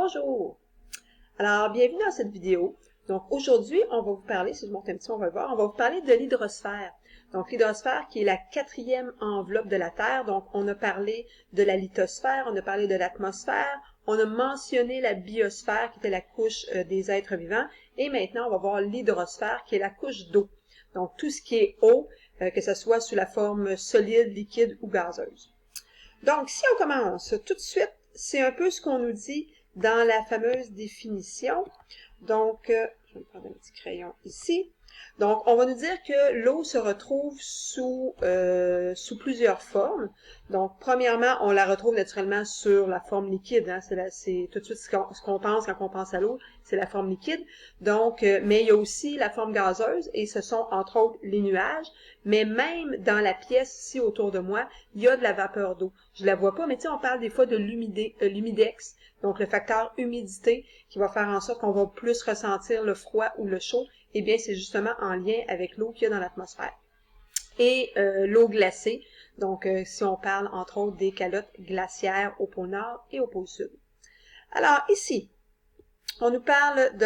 Bonjour! Alors, bienvenue dans cette vidéo. Donc, aujourd'hui, on va vous parler, si je monte un petit peu, on va le voir, on va vous parler de l'hydrosphère. Donc, l'hydrosphère qui est la quatrième enveloppe de la Terre. Donc, on a parlé de la lithosphère, on a parlé de l'atmosphère, on a mentionné la biosphère qui était la couche des êtres vivants. Et maintenant, on va voir l'hydrosphère qui est la couche d'eau. Donc, tout ce qui est eau, que ce soit sous la forme solide, liquide ou gazeuse. Donc, si on commence tout de suite, c'est un peu ce qu'on nous dit dans la fameuse définition. Donc, je vais me prendre un petit crayon ici. Donc, on va nous dire que l'eau se retrouve sous plusieurs formes. Donc, premièrement, on la retrouve naturellement sur la forme liquide. Hein. C'est tout de suite ce qu'on pense quand on pense à l'eau, c'est la forme liquide. Donc, mais il y a aussi la forme gazeuse et ce sont entre autres les nuages. Mais même dans la pièce ici autour de moi, il y a de la vapeur d'eau. Je la vois pas, mais tu sais, on parle des fois de l'humidex, donc le facteur humidité qui va faire en sorte qu'on va plus ressentir le froid ou le chaud. Eh bien, c'est justement en lien avec l'eau qu'il y a dans l'atmosphère. Et l'eau glacée, donc si on parle entre autres des calottes glaciaires au pôle Nord et au pôle Sud. Alors ici, on nous parle de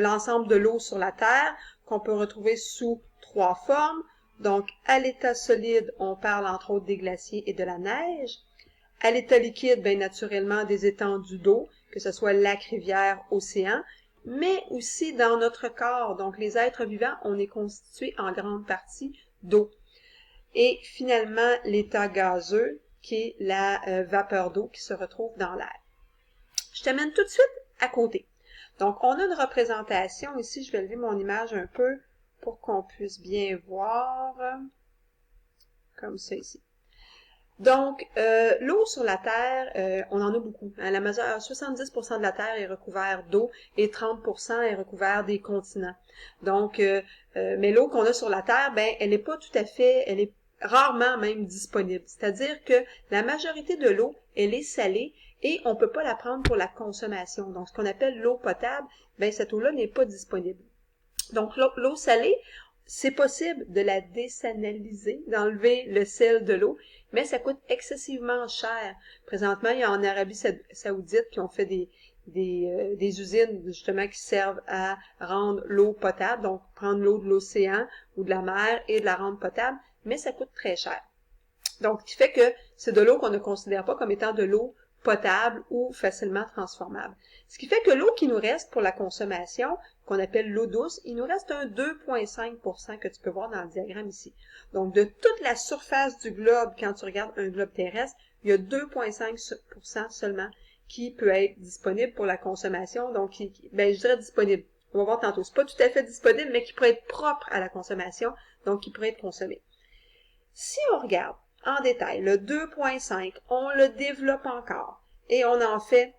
l'ensemble de l'eau sur la Terre qu'on peut retrouver sous trois formes. Donc, à l'état solide, on parle entre autres des glaciers et de la neige. À l'état liquide, bien naturellement, des étendues d'eau, que ce soit lac, rivière, océan, mais aussi dans notre corps. Donc, les êtres vivants, on est constitué en grande partie d'eau. Et finalement, l'état gazeux, qui est la vapeur d'eau qui se retrouve dans l'air. Je t'amène tout de suite à côté. Donc, on a une représentation ici. Je vais lever mon image un peu pour qu'on puisse bien voir. Comme ça ici. Donc, l'eau sur la Terre, on en a beaucoup. Hein. 70% de la Terre est recouverte d'eau et 30% est recouvert des continents. Donc, mais l'eau qu'on a sur la Terre, ben, elle n'est pas tout à fait, elle est rarement même disponible. C'est-à-dire que la majorité de l'eau, elle est salée et on ne peut pas la prendre pour la consommation. Donc, ce qu'on appelle l'eau potable, ben, cette eau-là n'est pas disponible. Donc, l'eau salée, c'est possible de la désaliniser, d'enlever le sel de l'eau, mais ça coûte excessivement cher. Présentement, il y a en Arabie Saoudite qui ont fait des usines justement qui servent à rendre l'eau potable, donc prendre l'eau de l'océan ou de la mer et de la rendre potable, mais ça coûte très cher. Donc, ce qui fait que c'est de l'eau qu'on ne considère pas comme étant de l'eau potable ou facilement transformable. Ce qui fait que l'eau qui nous reste pour la consommation, qu'on appelle l'eau douce, il nous reste un 2,5% que tu peux voir dans le diagramme ici. Donc, de toute la surface du globe, quand tu regardes un globe terrestre, il y a 2,5% seulement qui peut être disponible pour la consommation. Donc, je dirais disponible. On va voir tantôt. C'est pas tout à fait disponible, mais qui pourrait être propre à la consommation, donc qui pourrait être consommé. Si on regarde en détail, le 2,5, on le développe encore et on en fait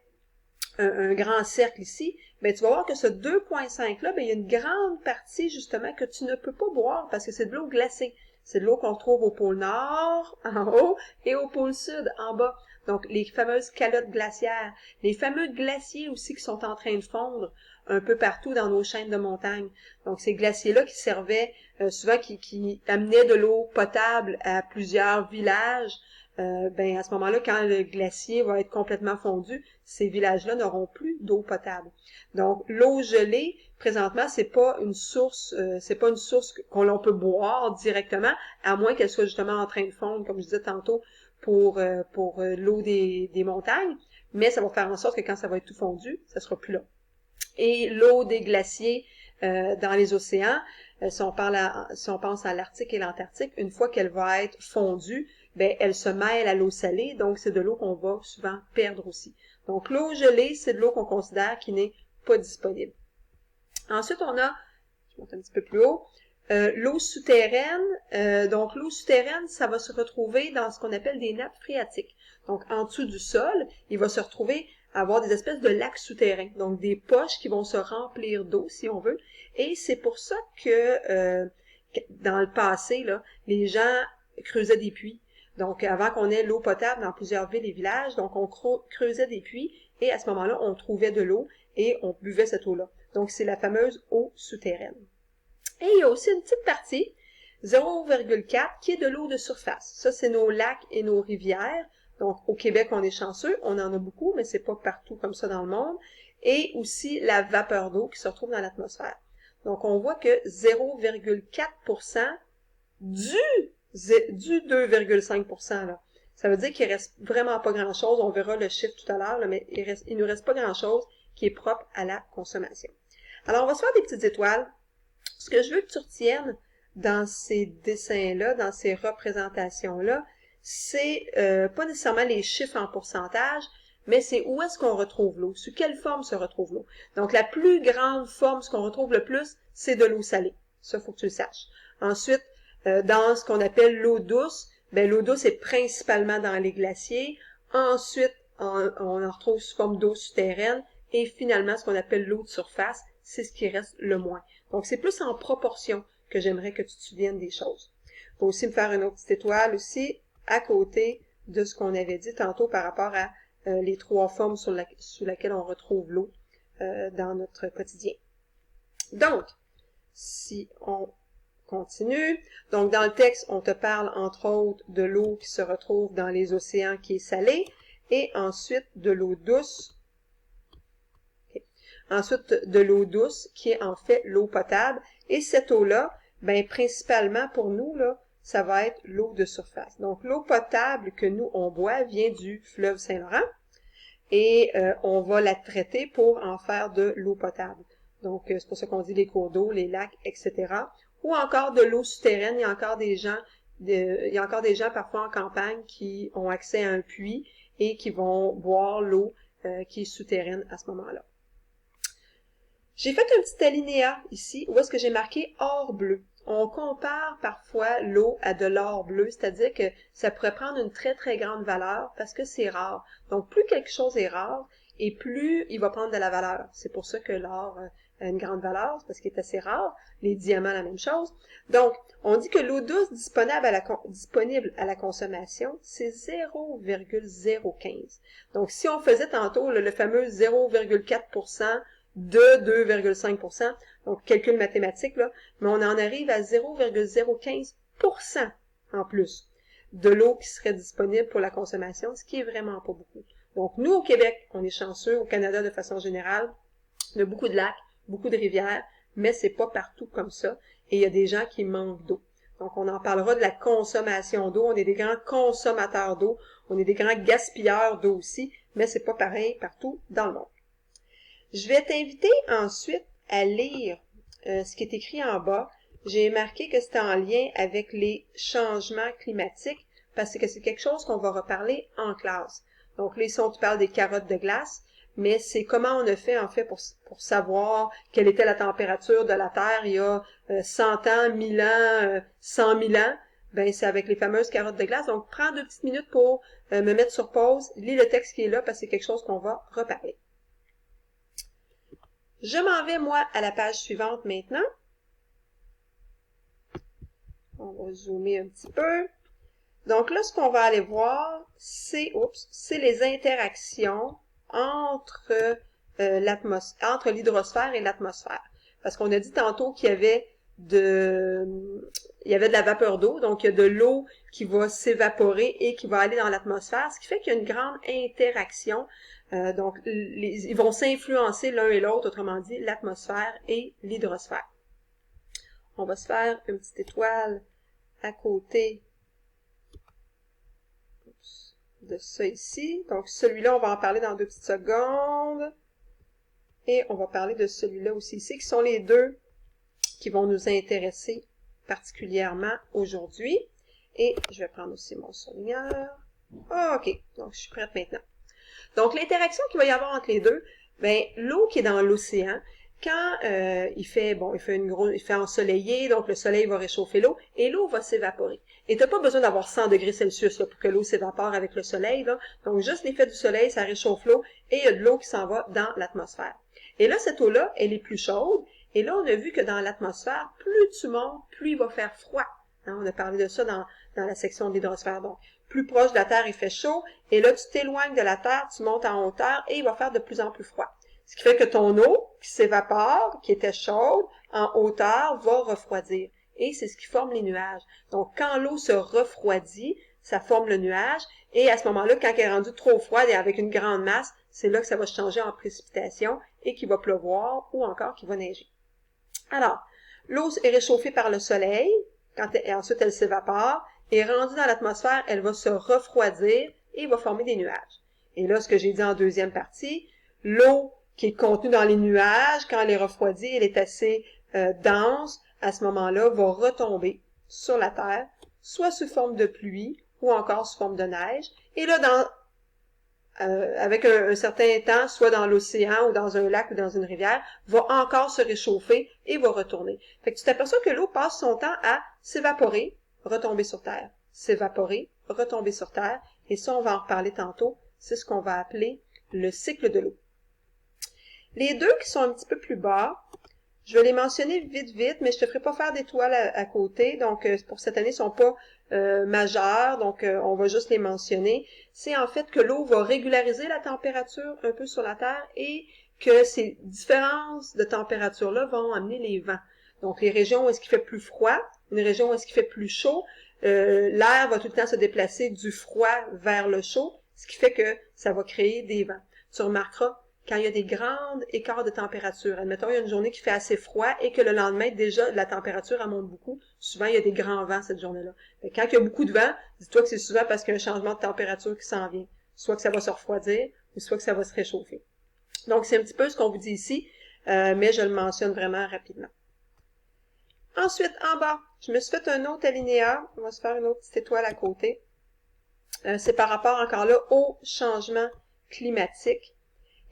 un grand cercle ici, bien, tu vas voir que ce 2,5-là, bien, il y a une grande partie justement que tu ne peux pas boire parce que c'est de l'eau glacée. C'est de l'eau qu'on trouve au pôle Nord, en haut, et au pôle Sud, en bas. Donc, les fameuses calottes glaciaires, les fameux glaciers aussi qui sont en train de fondre un peu partout dans nos chaînes de montagnes. Donc, ces glaciers-là qui servaient souvent, qui amenaient de l'eau potable à plusieurs villages, ben à ce moment-là, quand le glacier va être complètement fondu, ces villages-là n'auront plus d'eau potable. Donc, l'eau gelée, présentement, c'est pas une source qu'on peut boire directement, à moins qu'elle soit justement en train de fondre, comme je disais tantôt, pour l'eau des montagnes, mais ça va faire en sorte que quand ça va être tout fondu, ça sera plus là. Et l'eau des glaciers dans les océans, si on pense à l'Arctique et l'Antarctique, une fois qu'elle va être fondue, ben elle se mêle à l'eau salée, donc c'est de l'eau qu'on va souvent perdre aussi. Donc l'eau gelée, c'est de l'eau qu'on considère qui n'est pas disponible. Ensuite, on a, je monte un petit peu plus haut, l'eau souterraine. Donc l'eau souterraine, ça va se retrouver dans ce qu'on appelle des nappes phréatiques. Donc en dessous du sol, il va se retrouver avoir des espèces de lacs souterrains, donc des poches qui vont se remplir d'eau, si on veut. Et c'est pour ça que dans le passé, là, les gens creusaient des puits. Donc, avant qu'on ait l'eau potable dans plusieurs villes et villages, donc on creusait des puits et à ce moment-là, on trouvait de l'eau et on buvait cette eau-là. Donc, c'est la fameuse eau souterraine. Et il y a aussi une petite partie, 0,4, qui est de l'eau de surface. Ça, c'est nos lacs et nos rivières. Donc, au Québec, on est chanceux, on en a beaucoup, mais c'est pas partout comme ça dans le monde. Et aussi la vapeur d'eau qui se retrouve dans l'atmosphère. Donc, on voit que 0,4% du 2,5%, là. Ça veut dire qu'il reste vraiment pas grand-chose. On verra le chiffre tout à l'heure, mais il nous reste pas grand-chose qui est propre à la consommation. Alors, on va se faire des petites étoiles. Ce que je veux que tu retiennes dans ces dessins-là, dans ces représentations-là, c'est pas nécessairement les chiffres en pourcentage, mais c'est où est-ce qu'on retrouve l'eau, sous quelle forme se retrouve l'eau. Donc, la plus grande forme, ce qu'on retrouve le plus, c'est de l'eau salée. Ça, il faut que tu le saches. Ensuite, dans ce qu'on appelle l'eau douce, ben, l'eau douce est principalement dans les glaciers. Ensuite, on en retrouve sous forme d'eau souterraine. Et finalement, ce qu'on appelle l'eau de surface, c'est ce qui reste le moins. Donc, c'est plus en proportion que j'aimerais que tu te souviennes des choses. Il faut aussi me faire une autre petite étoile aussi, à côté de ce qu'on avait dit tantôt par rapport à les trois formes sous laquelle on retrouve l'eau dans notre quotidien. Donc, si on continue, donc dans le texte, on te parle entre autres de l'eau qui se retrouve dans les océans qui est salée, et ensuite de l'eau douce, ensuite de l'eau douce qui est en fait l'eau potable, et cette eau-là, ben principalement pour nous, là, ça va être l'eau de surface. Donc, l'eau potable que nous, on boit vient du fleuve Saint-Laurent et on va la traiter pour en faire de l'eau potable. Donc, c'est pour ça qu'on dit les cours d'eau, les lacs, etc. Ou encore de l'eau souterraine. Il y a encore des gens parfois en campagne qui ont accès à un puits et qui vont boire l'eau qui est souterraine à ce moment-là. J'ai fait un petit alinéa ici où est-ce que j'ai marqué or bleu. On compare parfois l'eau à de l'or bleu, c'est-à-dire que ça pourrait prendre une très très grande valeur parce que c'est rare. Donc plus quelque chose est rare et plus il va prendre de la valeur. C'est pour ça que l'or a une grande valeur, c'est parce qu'il est assez rare. Les diamants, la même chose. Donc, on dit que l'eau douce disponible à la consommation, c'est 0,015. Donc, si on faisait tantôt le fameux 0,4% de 2,5%, donc calcul mathématique, là, mais on en arrive à 0,015% en plus de l'eau qui serait disponible pour la consommation, ce qui est vraiment pas beaucoup. Donc, nous, au Québec, on est chanceux, au Canada de façon générale, on a beaucoup de lacs, beaucoup de rivières, mais c'est pas partout comme ça, et il y a des gens qui manquent d'eau. Donc, on en parlera de la consommation d'eau, on est des grands consommateurs d'eau, on est des grands gaspilleurs d'eau aussi, mais c'est pas pareil partout dans le monde. Je vais t'inviter ensuite à lire ce qui est écrit en bas. J'ai marqué que c'était en lien avec les changements climatiques parce que c'est quelque chose qu'on va reparler en classe. Donc là, ici, on te parle des carottes de glace, mais c'est comment on a fait en fait pour savoir quelle était la température de la Terre il y a 100 ans, 1000 ans, 100 000 ans. Ben, c'est avec les fameuses carottes de glace. Donc, prends 2 petites minutes pour me mettre sur pause, lis le texte qui est là parce que c'est quelque chose qu'on va reparler. Je m'en vais, moi, à la page suivante maintenant. On va zoomer un petit peu. Donc là, ce qu'on va aller voir, c'est les interactions entre l'hydrosphère et l'atmosphère. Parce qu'on a dit tantôt qu'il y avait de la vapeur d'eau, donc il y a de l'eau qui va s'évaporer et qui va aller dans l'atmosphère, ce qui fait qu'il y a une grande interaction. Donc, ils vont s'influencer l'un et l'autre, autrement dit, l'atmosphère et l'hydrosphère. On va se faire une petite étoile à côté de ça ici. Donc, celui-là, on va en parler dans 2 petites secondes. Et on va parler de celui-là aussi ici, qui sont les deux qui vont nous intéresser particulièrement aujourd'hui. Et je vais prendre aussi mon surligneur. OK, donc je suis prête maintenant. Donc, l'interaction qu'il va y avoir entre les deux, ben, l'eau qui est dans l'océan, quand il fait ensoleillé, donc le soleil va réchauffer l'eau, et l'eau va s'évaporer. Et t'as pas besoin d'avoir 100 degrés Celsius là, pour que l'eau s'évapore avec le soleil, là. Donc, juste l'effet du soleil, ça réchauffe l'eau, et il y a de l'eau qui s'en va dans l'atmosphère. Et là, cette eau-là, elle est plus chaude, et là, on a vu que dans l'atmosphère, plus tu montes, plus il va faire froid. Hein, on a parlé de ça dans la section de l'hydrosphère. Donc, plus proche de la Terre, il fait chaud, et là, tu t'éloignes de la Terre, tu montes en hauteur, et il va faire de plus en plus froid. Ce qui fait que ton eau, qui s'évapore, qui était chaude, en hauteur, va refroidir. Et c'est ce qui forme les nuages. Donc, quand l'eau se refroidit, ça forme le nuage, et à ce moment-là, quand elle est rendue trop froide et avec une grande masse, c'est là que ça va se changer en précipitation et qu'il va pleuvoir ou encore qu'il va neiger. Alors, l'eau est réchauffée par le soleil, et ensuite elle s'évapore, et rendue dans l'atmosphère, elle va se refroidir et va former des nuages. Et là, ce que j'ai dit en deuxième partie, l'eau qui est contenue dans les nuages, quand elle est refroidie, elle est assez dense, à ce moment-là, va retomber sur la Terre, soit sous forme de pluie ou encore sous forme de neige. Et là, avec un certain temps, soit dans l'océan ou dans un lac ou dans une rivière, va encore se réchauffer et va retourner. Fait que tu t'aperçois que l'eau passe son temps à s'évaporer, retomber sur Terre, s'évaporer, retomber sur Terre, et ça, on va en reparler tantôt, c'est ce qu'on va appeler le cycle de l'eau. Les deux qui sont un petit peu plus bas, je vais les mentionner vite, mais je te ferai pas faire d'étoiles à côté, donc pour cette année, ils sont pas majeurs, donc on va juste les mentionner. C'est en fait que l'eau va régulariser la température un peu sur la Terre et que ces différences de température-là vont amener les vents. Donc les régions où est-ce qu'il fait plus froid, une région où est-ce qu'il fait plus chaud, l'air va tout le temps se déplacer du froid vers le chaud, ce qui fait que ça va créer des vents. Tu remarqueras, quand il y a des grands écarts de température, admettons, il y a une journée qui fait assez froid et que le lendemain, déjà, la température elle monte beaucoup, souvent, il y a des grands vents cette journée-là. Quand il y a beaucoup de vent, dis-toi que c'est souvent parce qu'il y a un changement de température qui s'en vient. Soit que ça va se refroidir, ou soit que ça va se réchauffer. Donc, c'est un petit peu ce qu'on vous dit ici, mais je le mentionne vraiment rapidement. Ensuite, en bas, je me suis fait un autre alinéa. On va se faire une autre petite étoile à côté. C'est par rapport encore là au changement climatique.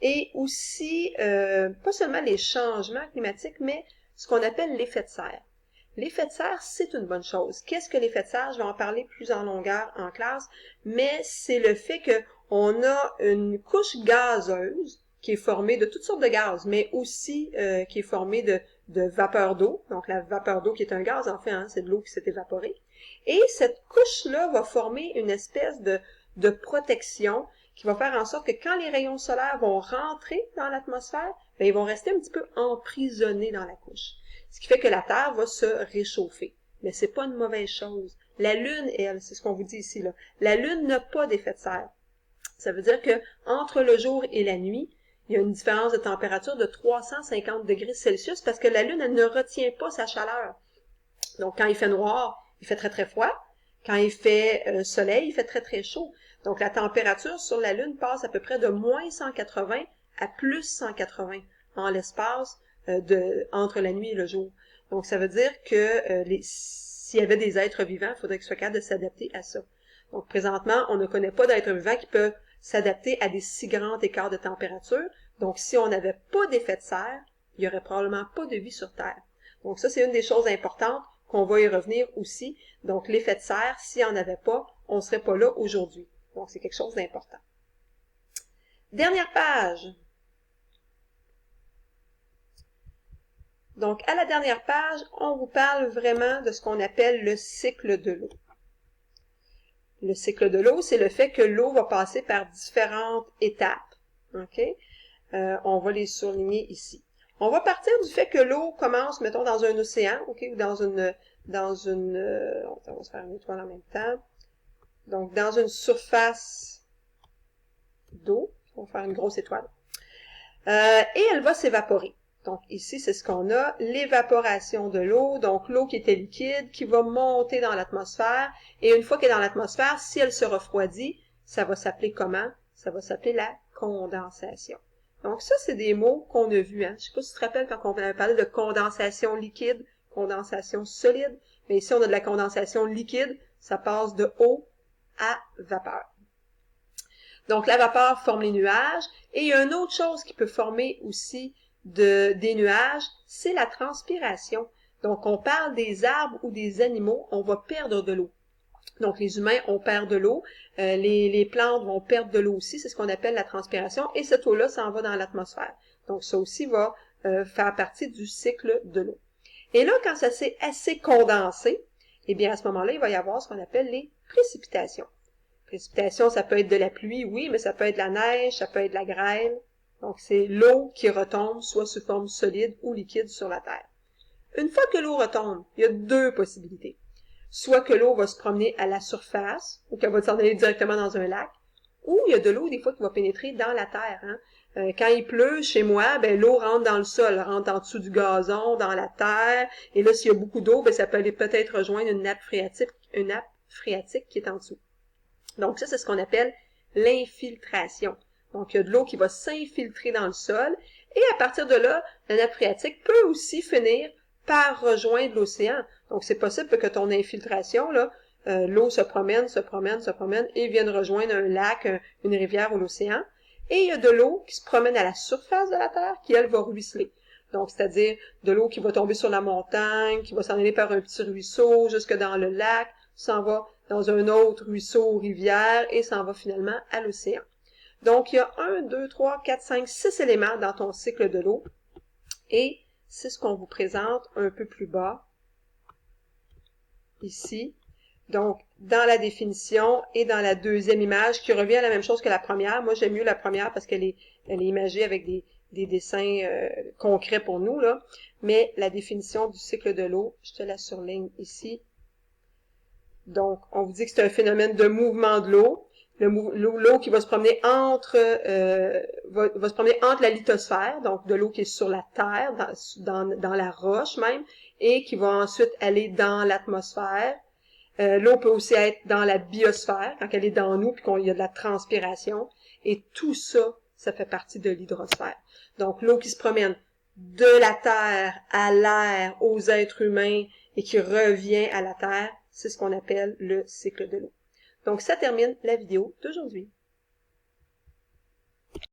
Et aussi, pas seulement les changements climatiques, mais ce qu'on appelle l'effet de serre. L'effet de serre, c'est une bonne chose. Qu'est-ce que l'effet de serre? Je vais en parler plus en longueur en classe, mais c'est le fait qu'on a une couche gazeuse qui est formée de toutes sortes de gaz, mais aussi qui est formée de vapeur d'eau. Donc la vapeur d'eau qui est un gaz, en fait, hein, c'est de l'eau qui s'est évaporée. Et cette couche-là va former une espèce de protection qui va faire en sorte que quand les rayons solaires vont rentrer dans l'atmosphère, bien, ils vont rester un petit peu emprisonnés dans la couche. Ce qui fait que la Terre va se réchauffer. Mais c'est pas une mauvaise chose. La Lune, elle, c'est ce qu'on vous dit ici, là. La Lune n'a pas d'effet de serre. Ça veut dire que entre le jour et la nuit, il y a une différence de température de 350 degrés Celsius parce que la Lune, elle ne retient pas sa chaleur. Donc, quand il fait noir, il fait très, très froid. Quand il fait soleil, il fait très, très chaud. Donc, la température sur la Lune passe à peu près de moins 180 à plus 180 en l'espace entre la nuit et le jour. Donc, ça veut dire que s'il y avait des êtres vivants, il faudrait qu'ils soient capables de s'adapter à ça. Donc, présentement, on ne connaît pas d'êtres vivants qui peuvent s'adapter à des si grands écarts de température. Donc, si on n'avait pas d'effet de serre, il n'y aurait probablement pas de vie sur Terre. Donc, ça, c'est une des choses importantes qu'on va y revenir aussi. Donc, l'effet de serre, s'il n'y en avait pas, on ne serait pas là aujourd'hui. Donc, c'est quelque chose d'important. Dernière page. Donc, à la dernière page, on vous parle vraiment de ce qu'on appelle le cycle de l'eau. Le cycle de l'eau, c'est le fait que l'eau va passer par différentes étapes. OK? On va les surligner ici. On va partir du fait que l'eau commence, mettons, dans un océan, OK, ou on va se faire une étoile en même temps. Donc, dans une surface d'eau, on va faire une grosse étoile. Et elle va s'évaporer. Donc, ici, c'est ce qu'on a, l'évaporation de l'eau, donc l'eau qui était liquide, qui va monter dans l'atmosphère, et une fois qu'elle est dans l'atmosphère, si elle se refroidit, ça va s'appeler comment? Ça va s'appeler la condensation. Donc, ça, c'est des mots qu'on a vus, hein. Je sais pas si tu te rappelles quand on avait parlé de condensation liquide, condensation solide, mais ici, on a de la condensation liquide, ça passe de eau à vapeur. Donc, la vapeur forme les nuages, et il y a une autre chose qui peut former aussi des nuages, c'est la transpiration. Donc, on parle des arbres ou des animaux, on va perdre de l'eau. Donc, les humains, on perd de l'eau, les plantes vont perdre de l'eau aussi, c'est ce qu'on appelle la transpiration, et cette eau-là s'en va dans l'atmosphère. Donc, ça aussi va faire partie du cycle de l'eau. Et là, quand ça s'est assez condensé, eh bien, à ce moment-là, il va y avoir ce qu'on appelle les précipitations. Précipitation, ça peut être de la pluie, oui, mais ça peut être de la neige, ça peut être de la grêle. Donc, c'est l'eau qui retombe, soit sous forme solide ou liquide sur la Terre. Une fois que l'eau retombe, il y a deux possibilités. soit que l'eau va se promener à la surface, ou qu'elle va s'en aller directement dans un lac, ou il y a de l'eau, des fois, qui va pénétrer dans la terre. Hein. Quand il pleut, chez moi, ben l'eau rentre dans le sol, rentre en dessous du gazon, dans la terre, et là, s'il y a beaucoup d'eau, ben ça peut aller peut-être rejoindre une nappe phréatique qui est en dessous. Donc ça, c'est ce qu'on appelle l'infiltration. Donc, il y a de l'eau qui va s'infiltrer dans le sol, et à partir de là, la nappe phréatique peut aussi finir par rejoindre l'océan. Donc, c'est possible que ton infiltration, là, l'eau se promène, et vienne rejoindre un lac, une rivière ou l'océan. Et il y a de l'eau qui se promène à la surface de la Terre, qui, elle, va ruisseler. Donc, c'est-à-dire de l'eau qui va tomber sur la montagne, qui va s'en aller par un petit ruisseau jusque dans le lac, s'en va dans un autre ruisseau ou rivière, et s'en va finalement à l'océan. Donc, il y a 1, 2, 3, 4, 5, 6 éléments dans ton cycle de l'eau, et c'est ce qu'on vous présente un peu plus bas, ici. Donc, dans la définition et dans la deuxième image, qui revient à la même chose que la première. Moi, j'aime mieux la première parce qu'elle est imagée avec des dessins concrets pour nous, là. Mais la définition du cycle de l'eau, je te la surligne ici. Donc, on vous dit que c'est un phénomène de mouvement de l'eau. L'eau qui va se promener entre va se promener entre la lithosphère, donc de l'eau qui est sur la terre, dans la roche même, et qui va ensuite aller dans l'atmosphère. L'eau peut aussi être dans la biosphère, quand elle est dans nous, puis qu'il y a de la transpiration. Et tout ça, ça fait partie de l'hydrosphère. Donc, l'eau qui se promène de la terre à l'air, aux êtres humains, et qui revient à la terre, c'est ce qu'on appelle le cycle de l'eau. Donc, ça termine la vidéo d'aujourd'hui.